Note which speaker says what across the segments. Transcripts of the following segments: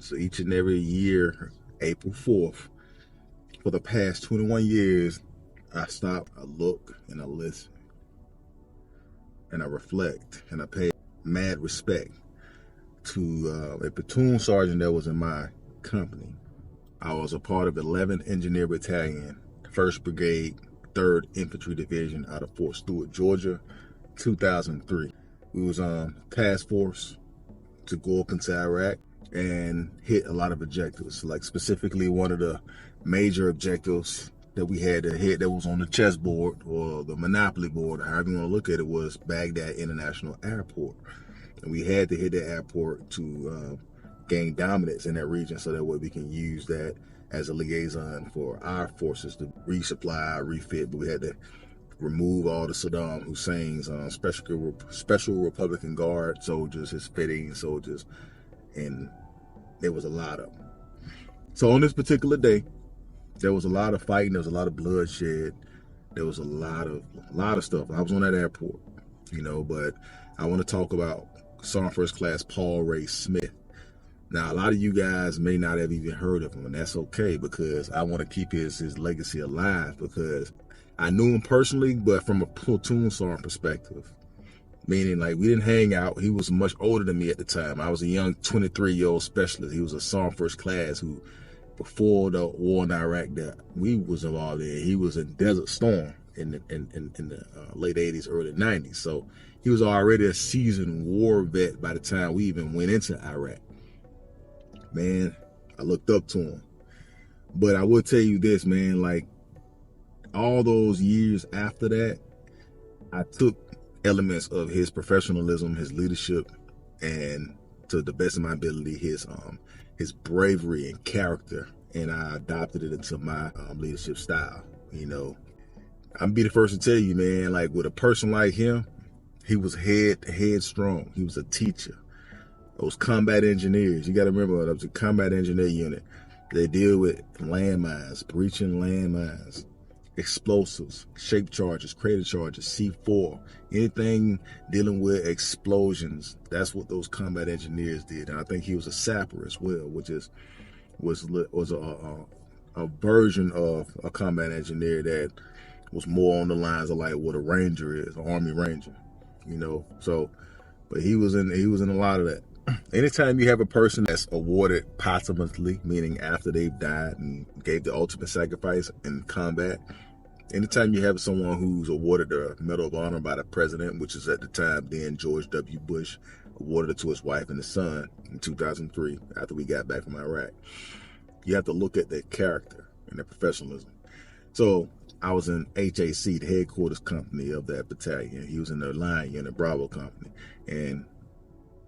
Speaker 1: So each and every year, April 4th, for the past 21 years, I stop, I look, and I listen, and I reflect, and I pay mad respect to a platoon sergeant that was in my company. I was a part of 11th Engineer Battalion, 1st Brigade, 3rd Infantry Division out of Fort Stewart, Georgia, 2003. We was on task force to go up into Iraq and hit a lot of objectives. Like specifically one of the major objectives that we had to hit that was on the chessboard or the Monopoly board, or however you want to look at it, was Baghdad International Airport. And we had to hit that airport to gain dominance in that region so that way we can use that as a liaison for our forces to resupply, refit. But we had to remove all the Saddam Hussein's special Republican Guard soldiers, his fitting soldiers, and there was a lot of them. So on this particular day, there was a lot of fighting, there was a lot of bloodshed, there was a lot of stuff. I was on that airport, you know, but I want to talk about Sergeant First Class Paul Ray Smith. Now, a lot of you guys may not have even heard of him, and that's okay, because I want to keep his legacy alive, because I knew him personally, but from a platoon sergeant perspective, meaning like we didn't hang out. He was much older than me at the time. I was a young 23-year-old specialist. He was a Sergeant First Class who, before the war in Iraq that we was involved in, he was in Desert Storm in the late 80s, early 90s. So he was already a seasoned war vet by the time we even went into Iraq. Man, I looked up to him. But I will tell you this, man, like all those years after that, I took elements of his professionalism, his leadership, and to the best of my ability, his bravery and character, and I adopted it into my leadership style. You know, I'm be the first to tell you, man, like with a person like him, he was headstrong. He was a teacher. Those combat engineers, you got to remember, that was a combat engineer unit. They deal with landmines, breaching landmines, explosives, shape charges, crater charges, C4, anything dealing with explosions. That's what those combat engineers did. And I think he was a sapper as well, which was a version of a combat engineer that was more on the lines of like what a ranger is, an Army Ranger, you know. So, but he was in a lot of that. Anytime you have a person that's awarded posthumously, meaning after they've died and gave the ultimate sacrifice in combat, anytime you have someone who's awarded the Medal of Honor by the president, which is at the time then George W. Bush, awarded it to his wife and his son in 2003 after we got back from Iraq, you have to look at their character and their professionalism. So I was in HAC, the headquarters company of that battalion. He was in the Line Unit, Bravo company. And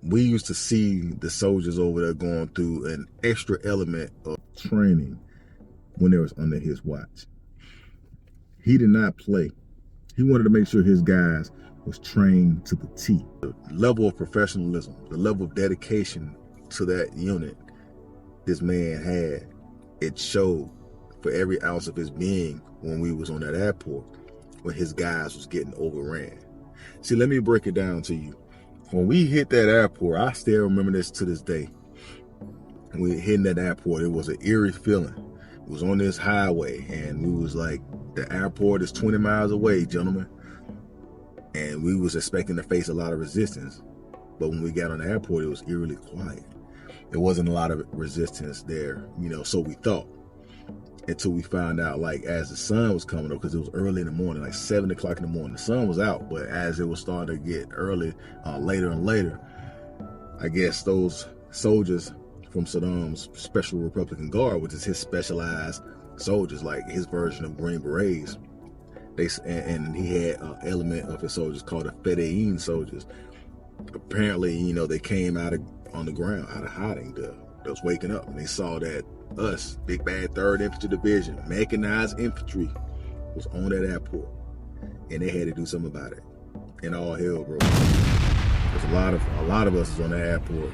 Speaker 1: we used to see the soldiers over there going through an extra element of training when they was under his watch. He did not play. He wanted to make sure his guys was trained to the T. The level of professionalism, the level of dedication to that unit this man had, it showed for every ounce of his being when we was on that airport, when his guys was getting overran. See, let me break it down to you. When we hit that airport, I still remember this to this day. When we hitting that airport, it was an eerie feeling. It was on this highway, and we was like, the airport is 20 miles away, gentlemen. And we was expecting to face a lot of resistance. But when we got on the airport, it was eerily quiet. There wasn't a lot of resistance there, you know, so we thought. Until we found out, like, as the sun was coming up, because it was early in the morning, like 7 o'clock in the morning. The sun was out, but as it was starting to get early, later and later, I guess those soldiers from Saddam's Special Republican Guard, which is his specialized soldiers, like his version of Green Berets, and he had an element of his soldiers called the Fedayeen soldiers. Apparently, you know, they came out on the ground, out of hiding. They was waking up, and they saw that us, Big Bad 3rd Infantry Division, mechanized infantry, was on that airport, and they had to do something about it. And all hell broke. There's a lot of us is on the airport,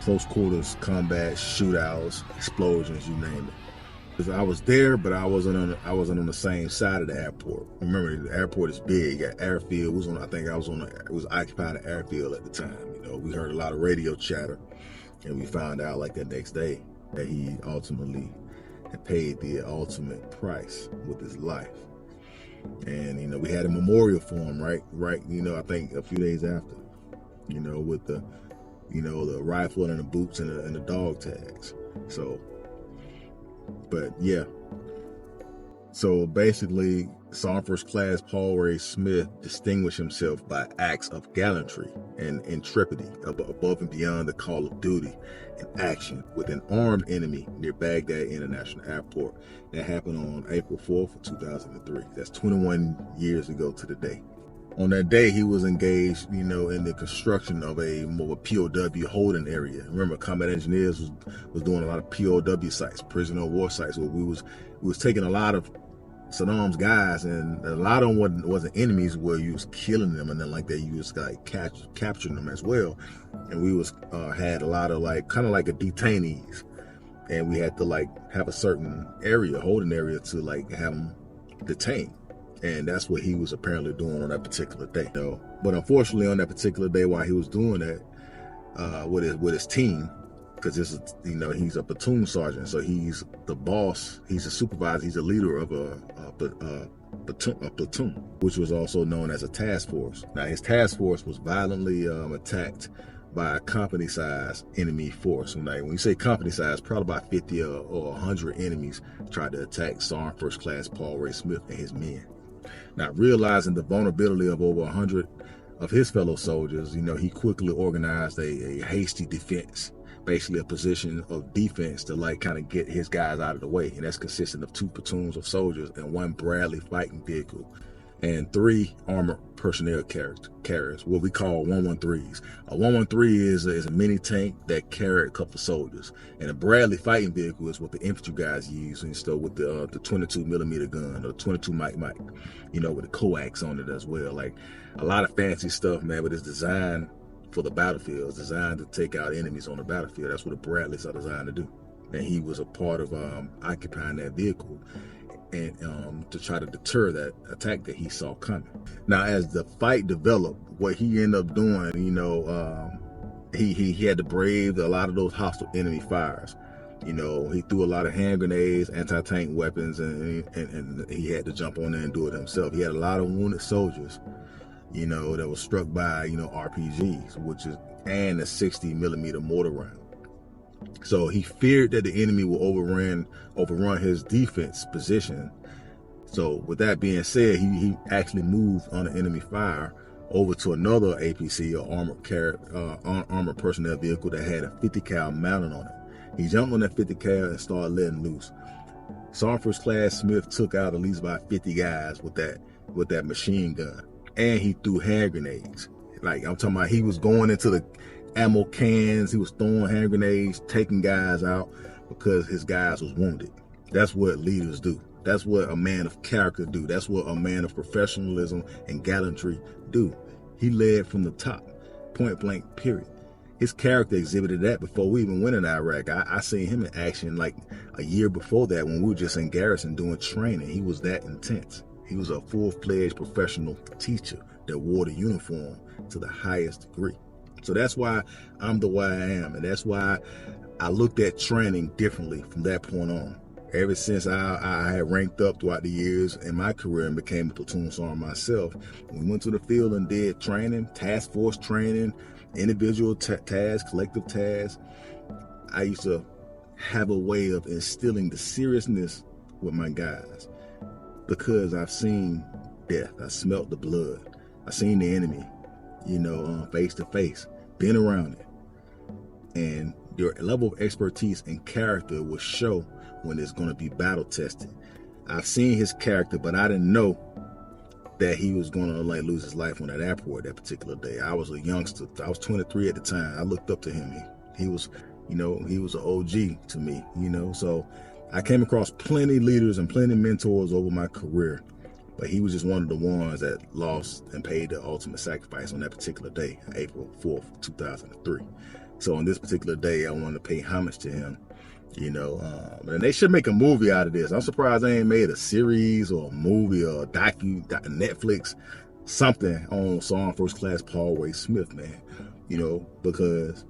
Speaker 1: close quarters combat, shootouts, explosions, you name it. Because I was there, but I wasn't on the same side of the airport. Remember, the airport is big. Got airfield. It was occupied an airfield at the time. You know, we heard a lot of radio chatter. And we found out like the next day that he ultimately had paid the ultimate price with his life. And, you know, we had a memorial for him, right, you know, I think a few days after, you know, with the, you know, the rifle and the boots and the dog tags. So, but yeah. So basically, Sergeant First Class Paul Ray Smith distinguished himself by acts of gallantry and intrepidity above and beyond the call of duty and action with an armed enemy near Baghdad International Airport. That happened on April 4th of 2003. That's 21 years ago to the day. On that day, he was engaged, you know, in the construction of a POW holding area. Remember, combat engineers was doing a lot of POW sites, prisoner of war sites, where we was taking a lot of Saddam's guys, and a lot of them wasn't enemies where you was killing them and then like that. You was like capturing them as well. And we was had a lot of like kind of like a detainees, and we had to like have a certain area, holding area, to like have them detained. And that's what he was apparently doing on that particular day. You know? But unfortunately, on that particular day, while he was doing that with his team, because this is, you know, he's a platoon sergeant, so he's the boss, he's a supervisor, he's a leader of a platoon, which was also known as a task force. Now, his task force was violently attacked by a company-sized enemy force. And like, when you say company-sized, probably about 50 or 100 enemies tried to attack Sergeant First Class Paul Ray Smith and his men. Now, realizing the vulnerability of over 100 of his fellow soldiers, you know, he quickly organized a hasty defense, basically a position of defense to like kind of get his guys out of the way. And that's consisting of 2 platoons of soldiers and 1 Bradley fighting vehicle and 3 armored personnel carriers, what we call 113s. A 113 is a mini tank that carried a couple of soldiers, and a Bradley fighting vehicle is what the infantry guys use, and so with the 22 millimeter gun or 22 Mike, you know, with the coax on it as well. Like a lot of fancy stuff, man, but it's designed for the battlefield. It's designed to take out enemies on the battlefield. That's what the Bradleys are designed to do. And he was a part of occupying that vehicle and to try to deter that attack that he saw coming. Now, as the fight developed, what he ended up doing, you know, he had to brave a lot of those hostile enemy fires. You know, he threw a lot of hand grenades, anti-tank weapons, and he had to jump on there and do it himself. He had a lot of wounded soldiers, you know, that was struck by, you know, RPGs, and a 60 millimeter mortar round. So he feared that the enemy will overrun his defense position. So with that being said, he actually moved under enemy fire over to another APC, or armored personnel vehicle, that had a 50 cal mounted on it. He jumped on that 50 cal and started letting loose. Sergeant First Class Smith took out at least about 50 guys with that machine gun, and he threw hand grenades. Like, I'm talking about, he was going into the ammo cans, he was throwing hand grenades, taking guys out because his guys was wounded. That's what leaders do. That's what a man of character do. That's what a man of professionalism and gallantry do. He led from the top, point blank, period. His character exhibited that before we even went in Iraq. I seen him in action like a year before that when we were just in garrison doing training. He was that intense. He was a full-fledged professional teacher that wore the uniform to the highest degree. So that's why I'm the way I am, and that's why I looked at training differently from that point on. Ever since I had ranked up throughout the years in my career and became a platoon sergeant myself, we went to the field and did training, task force training, individual tasks, collective tasks. I used to have a way of instilling the seriousness with my guys because I've seen death. I smelt the blood. I seen the enemy, you know, face to face, been around it. And your level of expertise and character will show when it's going to be battle tested. I've seen his character, but I didn't know that he was going to like lose his life on that airport that particular day. I was a youngster. I was 23 at the time. I looked up to him. He was, you know, he was an OG to me, you know. So I came across plenty leaders and plenty mentors over my career, but he was just one of the ones that lost and paid the ultimate sacrifice on that particular day, April 4th, 2003. So on this particular day, I wanted to pay homage to him, you know, and they should make a movie out of this. I'm surprised they ain't made a series or a movie or a Netflix, something on Sergeant First Class Paul Ray Smith, man, you know, because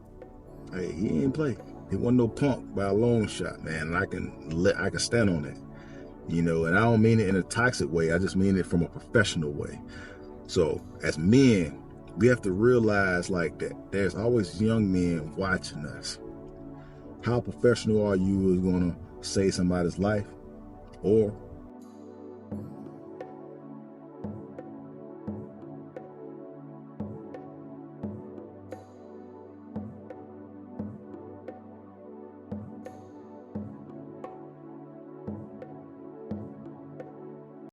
Speaker 1: Hey, he ain't play. He wasn't no punk by a long shot, man. And I can stand on that. You know, and I don't mean it in a toxic way. I just mean it from a professional way. So as men, we have to realize like that there's always young men watching us. How professional are you is gonna save somebody's life or